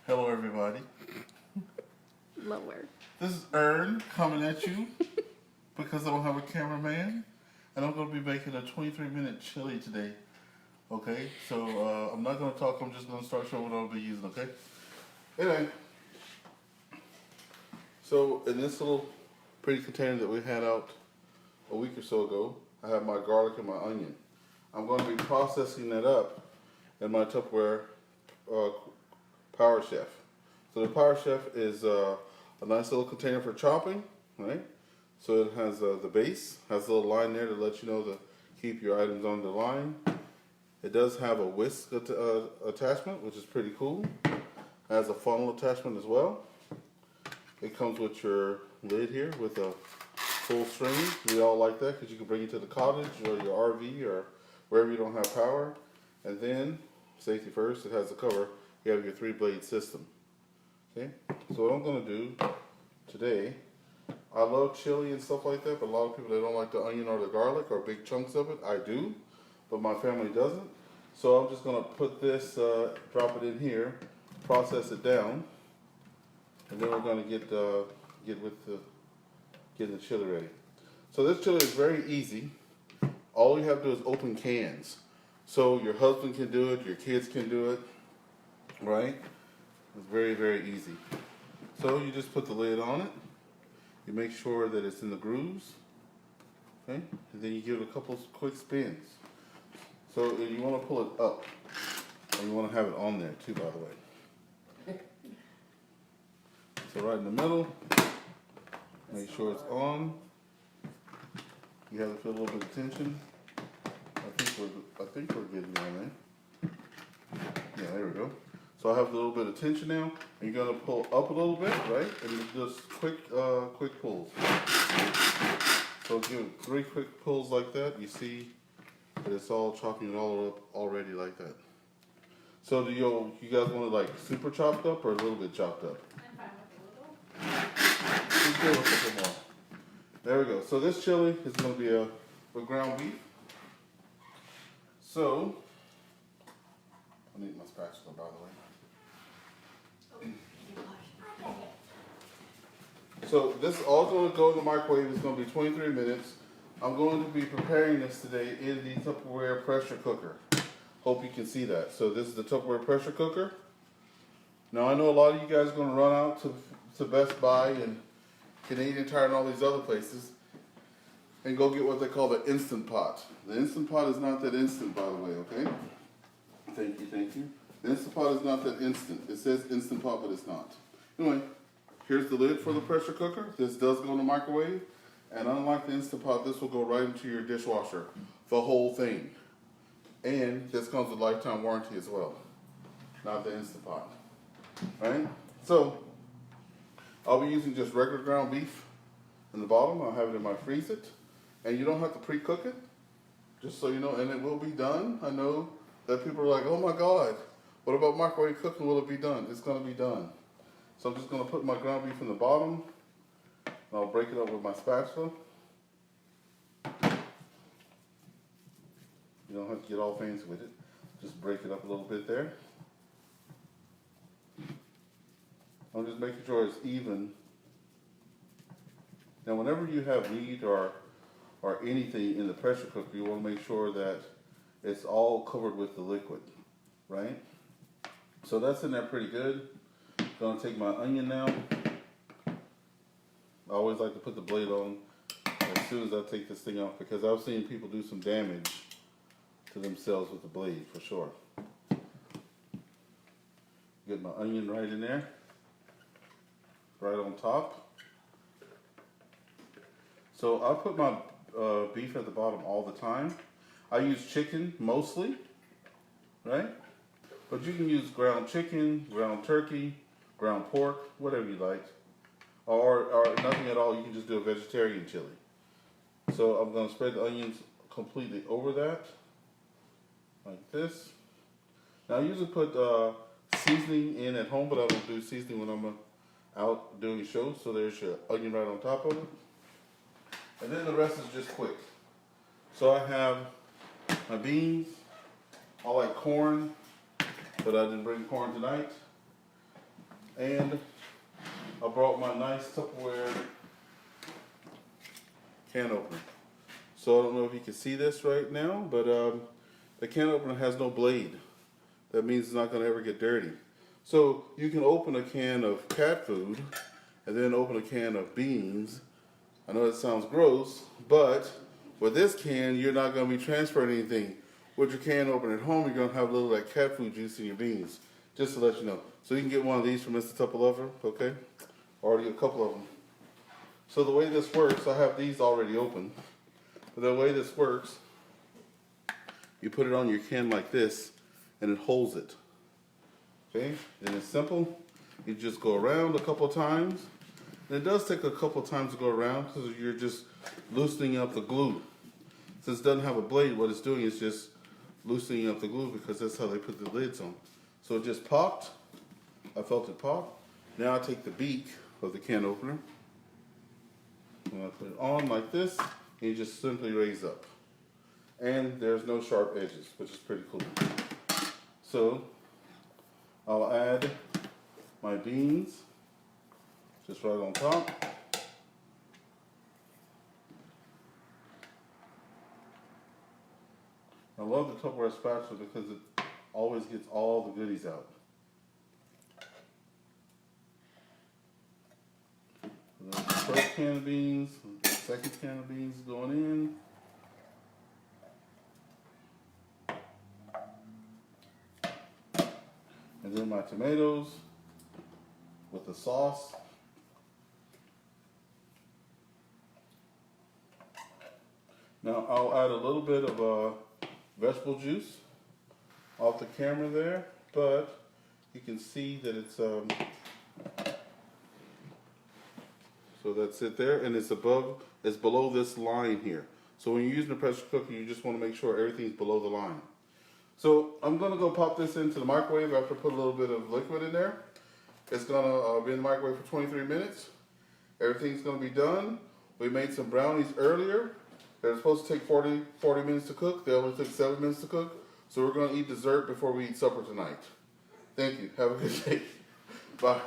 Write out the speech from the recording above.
Hello, everybody. Lower. This is Ern coming at you because I don't have a cameraman, and I'm going to be making a 23-minute chili today. Okay, so I'm not going to talk. I'm just going to start showing what I'll be using. Okay. Anyway, so in this little pretty container that we had out a week or so ago, I have my garlic and my onion. I'm going to be processing that up in my Tupperware Power Chef. So the Power Chef is a nice little container for chopping, right? So it has the base, has a little line there to let you know to keep your items on the line. It does have a whisk attachment, which is pretty cool. It has a funnel attachment as well. It comes with your lid here with a full string. We all like that because you can bring it to the cottage or your RV or wherever you don't have power. And then, safety first, it has a cover. You have your 3-blade system. Okay, so what I'm going to do today, I love chili and stuff like that, but a lot of people, they don't like the onion or the garlic or big chunks of it. I do, but my family doesn't. So I'm just going to put this, drop it in here, process it down, and then we're going to get getting the chili ready. So this chili is very easy. All you have to do is open cans. So your husband can do it, your kids can do it, right? It's very, very easy. So you just put the lid on it. You make sure that it's in the grooves. Okay? And then you give it a couple of quick spins. So you want to pull it up. And you want to have it on there too, by the way. So right in the middle. Make sure it's on. You have to feel a little bit of tension. I think we're getting on there. Yeah, there we go. So I have a little bit of tension now, and you're gonna pull up a little bit, right? And just quick pulls. So give it 3 quick pulls like that. You see that it's all chopping it all up already like that. So do you guys want it like super chopped up or a little bit chopped up? I'm fine with a little. Let's do a couple more. There we go. So this chili is gonna be with ground beef. So I need my spatula, by the way. So this is all going to go in the microwave. It's going to be 23 minutes. I'm going to be preparing this today in the Tupperware pressure cooker. Hope you can see that. So this is the Tupperware pressure cooker. Now I know a lot of you guys are going to run out to Best Buy and Canadian Tire and all these other places and go get what they call the Instant Pot. The Instant Pot is not that instant, by the way, okay? Thank you, thank you. The Instant Pot is not that instant. It says Instant Pot, but it's not. Anyway, here's the lid for the pressure cooker. This does go in the microwave. And unlike the Instant Pot, this will go right into your dishwasher. The whole thing. And this comes with lifetime warranty as well. Not the Instant Pot. Right? So, I'll be using just regular ground beef in the bottom. I'll have it in my freeze it. And you don't have to pre-cook it. Just so you know, and it will be done. I know that people are like, oh my God, what about microwave cooking? Will it be done? It's going to be done. So I'm just going to put my ground beef in the bottom. And I'll break it up with my spatula. You don't have to get all fancy with it. Just break it up a little bit there. I'm just making sure it's even. Now whenever you have meat or anything in the pressure cooker, you want to make sure that it's all covered with the liquid, right? So that's in there pretty good. Gonna take my onion now. I always like to put the blade on as soon as I take this thing off because I've seen people do some damage to themselves with the blade for sure. Get my onion right in there, right on top. So I put my beef at the bottom all the time. I use chicken mostly, right? But you can use ground chicken, ground turkey, ground pork, whatever you like. Or nothing at all, you can just do a vegetarian chili. So I'm going to spread the onions completely over that, like this. Now I usually put seasoning in at home, but I don't do seasoning when I'm out doing shows. So there's your onion right on top of it. And then the rest is just quick. So I have my beans. I like corn, but I didn't bring corn tonight. And I brought my nice Tupperware can opener. So I don't know if you can see this right now, but the can opener has no blade. That means it's not going to ever get dirty. So you can open a can of cat food and then open a can of beans. I know it sounds gross, but with this can, you're not going to be transferring anything. With your can opener at home, you're going to have a little like cat food juice in your beans, just to let you know. So you can get one of these from Mr. TuppaLuva, okay? Already a couple of them. So the way this works, I have these already open. But the way this works, you put it on your can like this, and it holds it. Okay? And it's simple. You just go around a couple times. And it does take a couple times to go around because you're just loosening up the glue. Since it doesn't have a blade, what it's doing is just loosening up the glue because that's how they put the lids on. So it just popped. I felt it pop. Now I take the beak of the can opener. And I put it on like this, and you just simply raise up. And there's no sharp edges, which is pretty cool. So I'll add my beans just right on top. I love the Tupperware spatula because it always gets all the goodies out. And then the first can of beans, the second can of beans is going in. And then my tomatoes with the sauce. Now I'll add a little bit of vegetable juice off the camera there, but you can see that it's so that's it there, and it's below this line here. So when you're using a pressure cooker, you just want to make sure everything's below the line. So I'm gonna go pop this into the microwave after I put a little bit of liquid in there. It's gonna be in the microwave for 23 minutes. Everything's gonna be done. We made some brownies earlier. They're supposed to take 40 minutes to cook. They only took 7 minutes to cook. So we're gonna eat dessert before we eat supper tonight. Thank you. Have a good day. Bye.